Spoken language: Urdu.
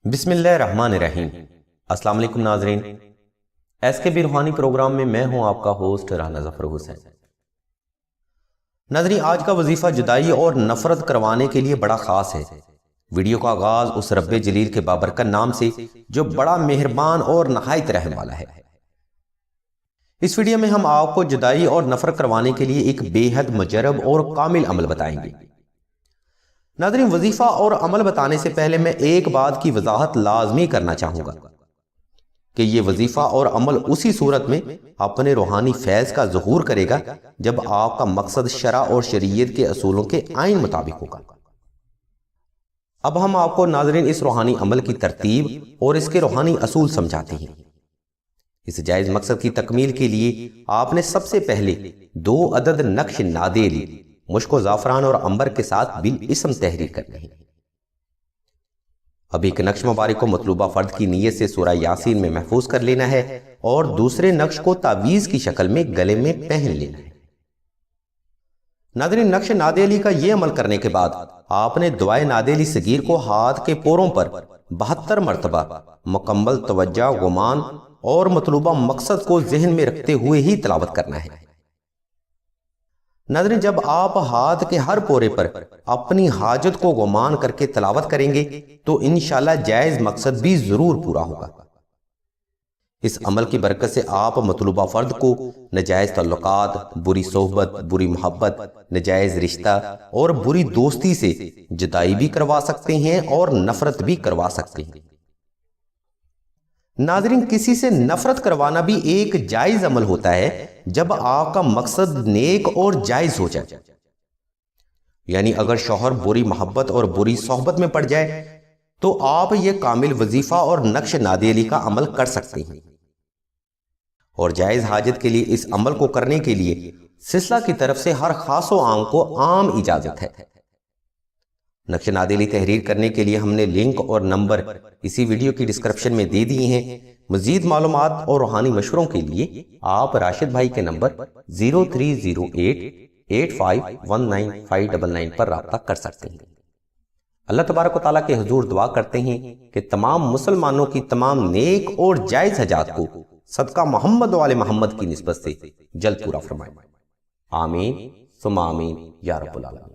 بسم اللہ الرحمن الرحیم۔ السلام علیکم ناظرین، ایس کے بی روحانی پروگرام میں میں ہوں آپ کا ہوسٹ رانا ظفر حسین۔ ناظرین، آج کا وظیفہ جدائی اور نفرت کروانے کے لیے بڑا خاص ہے۔ ویڈیو کا آغاز اس رب جلیل کے بابرکت نام سے جو بڑا مہربان اور نہایت رحم والا ہے۔ اس ویڈیو میں ہم آپ کو جدائی اور نفرت کروانے کے لیے ایک بے حد مجرب اور کامل عمل بتائیں گے۔ ناظرین، وظیفہ اور عمل بتانے سے پہلے میں ایک بات کی وضاحت لازمی کرنا چاہوں گا کہ یہ وظیفہ اور عمل اسی صورت میں اپنے روحانی فیض کا ظہور کرے گا جب آپ کا مقصد شرع اور شریعت کے اصولوں کے عین مطابق ہوگا۔ اب ہم آپ کو ناظرین اس روحانی عمل کی ترتیب اور اس کے روحانی اصول سمجھاتے ہیں۔ اس جائز مقصد کی تکمیل کے لیے آپ نے سب سے پہلے 2 عدد نقش نادیلی مشک و زعفران اور عنبر کے ساتھ بالاسم تحریر کرنے ہیں۔ اب ایک نقش مبارک کو مطلوبہ فرد کی نیت سے سورہ یاسین میں محفوظ کر لینا ہے اور دوسرے نقش کو تعویذ کی شکل میں گلے میں پہن لینا ہے۔ ناظرین، نقش نادیلی کا یہ عمل کرنے کے بعد آپ نے دعائے نادیلی صغیر کو ہاتھ کے پوروں پر 72 مرتبہ مکمل توجہ، گمان اور مطلوبہ مقصد کو ذہن میں رکھتے ہوئے ہی تلاوت کرنا ہے۔ ناظرین، جب آپ ہاتھ کے ہر پورے پر اپنی حاجت کو گمان کر کے تلاوت کریں گے تو انشاءاللہ جائز مقصد بھی ضرور پورا ہوگا۔ اس عمل کی برکت سے آپ مطلوبہ فرد کو ناجائز تعلقات، بری صحبت، بری محبت، ناجائز رشتہ اور بری دوستی سے جدائی بھی کروا سکتے ہیں اور نفرت بھی کروا سکتے ہیں۔ ناظرین، کسی سے نفرت کروانا بھی ایک جائز عمل ہوتا ہے جب آپ کا مقصد نیک اور جائز ہو جائے۔ یعنی اگر شوہر بری محبت اور بری صحبت میں پڑ جائے تو آپ یہ کامل وظیفہ اور نقش نادیلی کا عمل کر سکتے ہیں۔ اور جائز حاجت کے لیے اس عمل کو کرنے کے لیے سلسلہ کی طرف سے ہر خاص و عام کو عام اجازت ہے۔ نقش نادیلی تحریر کرنے کے لیے ہم نے لنک اور نمبر اسی ویڈیو کی ڈسکرپشن میں دے دیے ہیں۔ مزید معلومات اور روحانی مشوروں کے لیے آپ راشد بھائی کے نمبر 0308851959 پر رابطہ کر سکتے ہیں۔ اللہ تبارک و تعالیٰ کے حضور دعا کرتے ہیں کہ تمام مسلمانوں کی تمام نیک اور جائز حاجات کو صدقہ محمد و آل محمد کی نسبت سے جلد پورا فرمائے۔ آمین ثم آمین یا رب العالمین۔